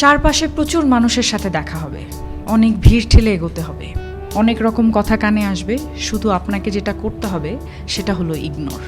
চারপাশে প্রচুর মানুষের সাথে দেখা হবে, অনেক ভিড় ঠেলে এগোতে হবে, অনেক রকম কথা কানে আসবে। শুধু আপনাকে যেটা করতে হবে সেটা হলো ইগনোর।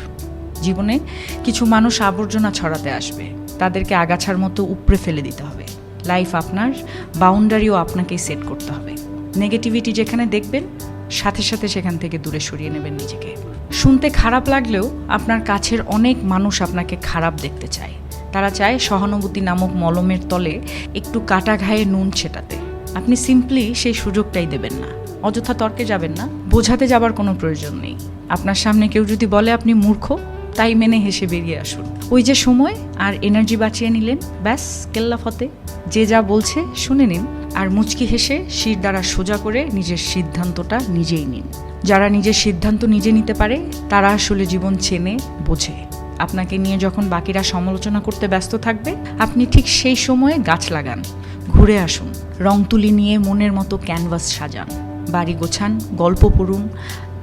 জীবনে কিছু মানুষ আবর্জনা ছড়াতে আসবে, তাদেরকে আগাছার মতো উপড়ে ফেলে দিতে হবে। লাইফ আপনার, বাউন্ডারিও আপনাকেই সেট করতে হবে। নেগেটিভিটি যেখানে দেখবেন সাথে সাথে সেখান থেকে দূরে সরিয়ে নেবেন নিজেকে। শুনতে খারাপ লাগলেও আপনার কাছের অনেক মানুষ আপনাকে খারাপ দেখতে চায়। তারা চায় সহানুভূতি নামক মলমের তলে একটু কাটা ঘায়ে নুন ছেটাতে। আপনি সিম্পলি সেই সুযোগটাই দেবেন না। অযথা তর্কে যাবেন না, বোঝাতে যাবার কোনো প্রয়োজন নেই। আপনার সামনে কেউ যদি বলে আপনি মূর্খ, তাই মেনে হেসে বেরিয়ে আসুন। ওই যে সময় আর এনার্জি বাঁচিয়ে নিলেন, ব্যাস কেল্লা ফতে। যে যা বলছে শুনে নিন, আর মুচকি হেসে শির দ্বারা সোজা করে নিজের সিদ্ধান্তটা নিজেই নিন। যারা নিজের সিদ্ধান্ত নিজে নিতে পারে তারা আসলে জীবন চেনে, বোঝে। আপনাকে নিয়ে যখন বাকিরা সমালোচনা করতে ব্যস্ত থাকবে, আপনি ঠিক সেই সময়ে গাছ লাগান, ঘুরে আসুন, রং তুলি নিয়ে মনের মতো ক্যানভাস সাজান, বাড়ি গোছান, গল্প পড়ুন,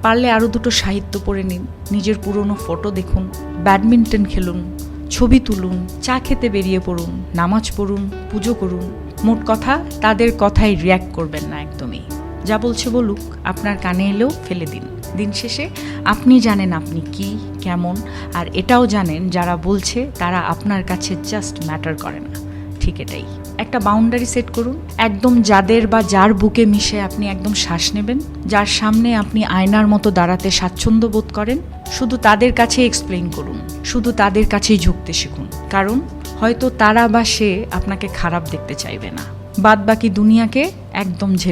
পারলে আরও দুটো সাহিত্য পড়ে নিন, নিজের পুরনো ফটো দেখুন, ব্যাডমিন্টন খেলুন, ছবি তুলুন, চা খেতে বেরিয়ে পড়ুন, নামাজ পড়ুন, পুজো করুন। মোট কথা, তাদের কথায় রিয়্যাক্ট করবেন না একদমই। যা বলছে বলুক, আপনার কানে এলেও ফেলে দিন। দিন শেষে আপনি জানেন আপনি কি, কেমন, আর এটাও জানেন যারা বলছে তারা আপনার কাছে জাস্ট ম্যাটার করে না। ঠিক এটাই। একটা বাউন্ডারি সেট করুন, একদম যাদের বা যার বুকে মিশে আপনি একদম শ্বাস নেবেন, যার সামনে আপনি আয়নার মতো দাঁড়াতে স্বাচ্ছন্দ্য বোধ করেন, শুধু তাদের কাছে এক্সপ্লেইন করুন, শুধু তাদের কাছেই ঝুঁকতে শিখুন। কারণ হয়তো তারা বা সে আপনাকে খারাপ দেখতে চাইবে না। বাদ বাকি দুনিয়াকে একদম ঝেড়ে